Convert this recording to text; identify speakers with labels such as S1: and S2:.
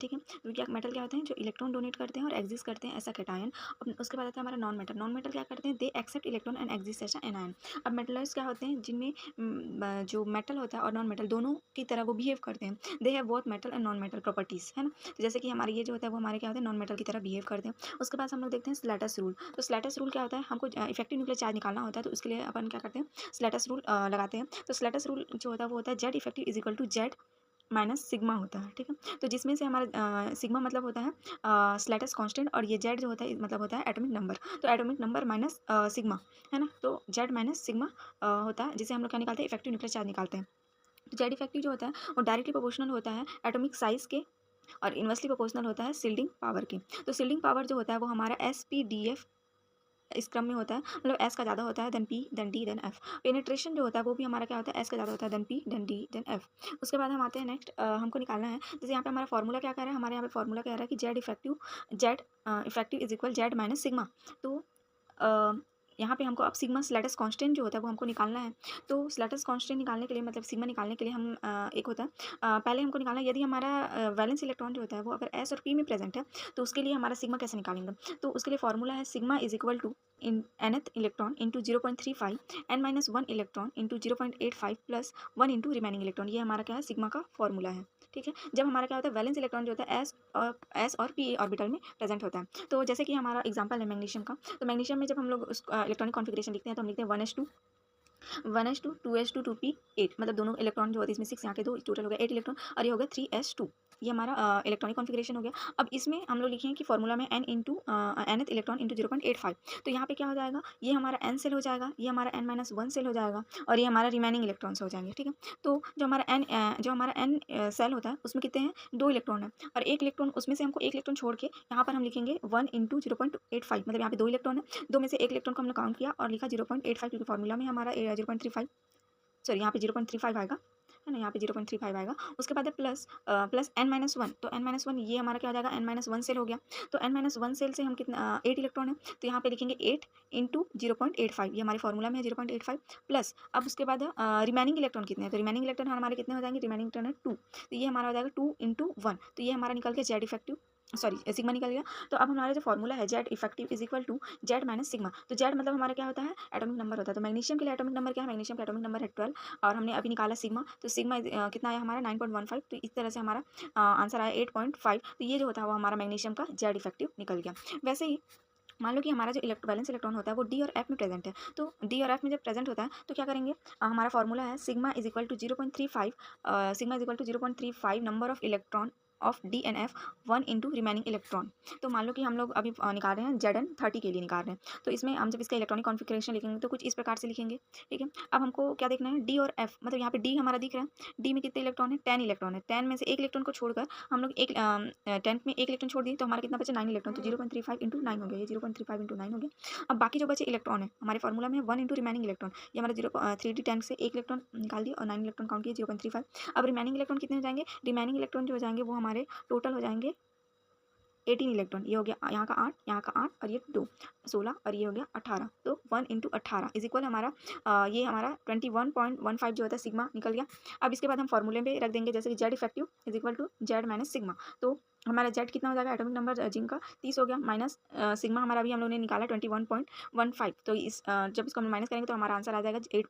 S1: ठीक है। तो क्या मेटल क्या होते हैं, जो इलेक्ट्रॉन डोनेट करते हैं और एग्जिस्ट करते हैं ऐसा कैटायन। अब उसके बाद आता है हमारा नॉन मेटल। नॉन मेटल क्या करते हैं, they accept electron and exist as anion. अब मेटल्स क्या होते हैं, जिनमें जो मेटल होता है और नॉन मेटल दोनों की तरह वो बिहेव करते हैं। They have both metal and non metal properties, है ना। तो जैसे कि हमारे ये जो होता है वो हमारे क्या होते हैं, नॉन मेटल की तरह बिहेव करते हैं। उसके बाद हम लोग देखते हैं स्लैटस रूल। तो स्लैटस रूल क्या होता है, हमको इफेक्टिव न्यूक्लियर चार्ज निकालना होता है, तो उसके लिए अपन क्या करते हैं, स्लैटस रूल लगाते हैं। तो स्लैटस रूल जो होता है वो होता है Z effective is equal to Z minus sigma होता है। ठीक है। तो जिसमें से हमारा सिग्मा मतलब होता है स्लैटस कांस्टेंट, और ये जेड जो होता है मतलब होता है एटॉमिक नंबर। तो एटॉमिक नंबर माइनस सिग्मा, है ना। तो जेड माइनस सिग्मा होता है, जिसे हम लोग क्या निकालते हैं, इफेक्टिव न्यूक्लियर चार्ज निकालते हैं। तो जेड इफेक्टिव जो होता है वो डायरेक्टली प्रोपोर्शनल होता है एटॉमिक साइज के, और इनवर्सली प्रोपोर्शनल होता है शिल्डिंग पावर के। तो शिल्डिंग पावर जो होता है वो हमारा SPDF इस क्रम में होता है, मतलब एस का ज़्यादा होता है then p then d then f. Penetration जो होता है वो भी हमारा क्या होता है, एस का ज़्यादा होता है then p then d then f. उसके बाद हम आते हैं नेक्स्ट, हमको निकालना है, जैसे यहाँ पे हमारा फॉर्मूला क्या कह रहा है, हमारे यहाँ पे फॉर्मूला कह रहा है कि Z effective is equal Z minus sigma. तो यहाँ पे हमको अब सिग्मा स्लैटस कांस्टेंट जो होता है वो हमको निकालना है। तो स्लैटस कांस्टेंट निकालने के लिए, मतलब सिग्मा निकालने के लिए हम एक होता है पहले हमको निकालना है, यदि हमारा वैलेंस इलेक्ट्रॉन जो होता है वो अगर एस और पी में प्रेजेंट है, तो उसके लिए हमारा सिग्मा कैसे निकालेंगे। तो उसके लिए फॉर्मूला है सिग्मा इज इक्वल टू इन nth electron into 0.35 n-1 electron into 0.85 plus 1 into remaining electron. ये हमारा क्या है, सिग्मा का फॉर्मूला है। ठीक है। जब हमारा क्या होता है, वैलेंस इलेक्ट्रॉन जो होता है एस और पी ऑर्बिटल में प्रेजेंट होता है। तो जैसे कि हमारा एग्जांपल है मैग्नीशियम का, तो मैग्नीशियम में जब हम लोग उस इलेक्ट्रॉनिक कॉन्फिगरेशन लिखते हैं तो हम लिखते हैं 1s2 2s2 2p 8, मतलब दोनों इलेक्ट्रॉन जो होते हैं इसमें 6, यहाँ के 2, टोटल हो गया 8 इलेक्ट्रॉन, और ये हो गया 3s2। ये हमारा इलेक्ट्रॉनिक कॉन्फिगरेशन हो गया। अब इसमें हम लोग लिखेंगे कि फॉर्मूला में n into nth electron into 0.85। तो यहाँ पे क्या हो जाएगा, ये हमारा n सेल हो जाएगा, ये हमारा n-1 सेल हो जाएगा, और ये हमारा रिमेनिंग इलेक्ट्रॉन्स हो जाएंगे। ठीक है। तो जो हमारा n सेल होता है उसमें कितने हैं, 2 इलेक्ट्रॉन है, और एक इलेक्ट्रॉन उसमें से हमको एक इलेक्ट्रॉन छोड़ के यहाँ पर हम लिखेंगे 1 इंटू 0.85, मतलब यहाँ पे 2 इलेक्ट्रॉन है, 2 में से एक इलेक्ट्रॉन को हमने काउंट किया और लिखा 0.85, क्योंकि फॉर्मूला में हमारा 0.35, सॉरी यहाँ पे 0.35 आएगा, है ना, यहाँ पे 0.35 आएगा। उसके बाद है प्लस n-1। तो n-1 ये हमारा क्या हो जाएगा, n-1 सेल हो गया। तो n-1 सेल से हम कितना 8 इलेक्ट्रॉन है, तो यहाँ पे लिखेंगे 8 इंटू 0.85, ये हमारे फॉर्मूला में है 0.85 प्लस। अब उसके बाद रिमेनिंग इलेक्ट्रॉन कितने हैं, तो रिमेनिंग इलेक्ट्रॉन हमारे कितने हो जाएंगे, रिमेनिंग इलेक्ट्रॉन है 2, तो ये हमारा हो जाएगा 2 इंटू 1। तो ये हमारा निकल के जेड इफेक्टिव, सॉरी सिग्मा निकल गया। तो अब हमारा जो फॉर्मूला है Z effective is equal to Z minus sigma. तो जेड मतलब हमारा क्या होता है, एटॉमिक नंबर होता है। तो मैग्नीशियम के लिए एटॉमिक नंबर क्या है, मैग्नीशियम का एटॉमिक नंबर है 12, और हमने अभी निकाला सिग्मा, तो सिग्मा कितना आया हमारा 9.15। तो इस तरह से हमारा आंसर आया 8.5। तो ये जो होता है वो हमारा मैग्नीशियम का जेड इफेक्टिव निकल गया। वैसे ही मान लो कि हमारा जो वैलेंस इलेक्ट्रॉन होता है वो डी और एफ में प्रेजेंट है। तो डी और एफ में जब प्रेजेंट होता है तो क्या करेंगे, हमारा फॉर्मूला है sigma is equal to 0.35, sigma is equal to 0.35 number of electron of d n f 1 into remaining electron. तो मान लो कि हम लोग अभी निकाल रहे हैं ZN30 के लिए निकाल रहे हैं, तो इसमें हम जब इसका इलेक्ट्रॉनिक कॉन्फिगरेशन लिखेंगे तो कुछ इस प्रकार से लिखेंगे। ठीक है। अब हमको क्या देखना है, डी और एफ, मतलब यहाँ पे डी हमारा दिख रहा है, डी में कितने इलेक्ट्रॉन है, 10 इलेक्ट्रॉन है। 10 में से एक इलेक्ट्रॉन को छोड़कर हम लोग एक 10 में एक इलेक्ट्रॉन छोड़ दिए, तो हमारा कितना बचा, 9 इलेक्ट्रॉन। तो 0.35 इंटू 9 हो गया, ये 0.35 इंटू 9 हो गया। अब बाकी जो बचे इलेक्ट्रॉन है हमारे फॉर्मूला में 1 इंटू रिमेनिंग इलेक्ट्रॉन, ये हमारा 3D 10 से एक इलेक्ट्रॉन निकाल दिया और 9 इलेक्ट्रॉन काउंट किए 0.35। अब रिमेनिंग इलेक्ट्रॉन कितने हो जाएंगे, रिमेनिंग इलेक्ट्रॉन जो हो जाएंगे वो हमारे टोटल हो जाएंगे 18 इलेक्ट्रॉन। ये हो गया यहाँ का 8, यहाँ का 8, और ये 2 16, और ये हो गया 18। तो 1 इंटू 18 इज इक्वल हमारा ये हमारा 21.15 जो होता है सिग्मा निकल गया। अब इसके बाद हम फॉर्मूले पे रख देंगे, जैसे कि Z effective is equal to Z minus sigma. तो हमारा जेड कितना हो जाएगा, एटॉमिक नंबर जिनका 30 हो गया, माइनस सिग्मा हमारा अभी हम लोगों ने निकाला 21.15। तो जब इसको हम माइनस करेंगे तो हमारा आंसर आ जाएगा 8।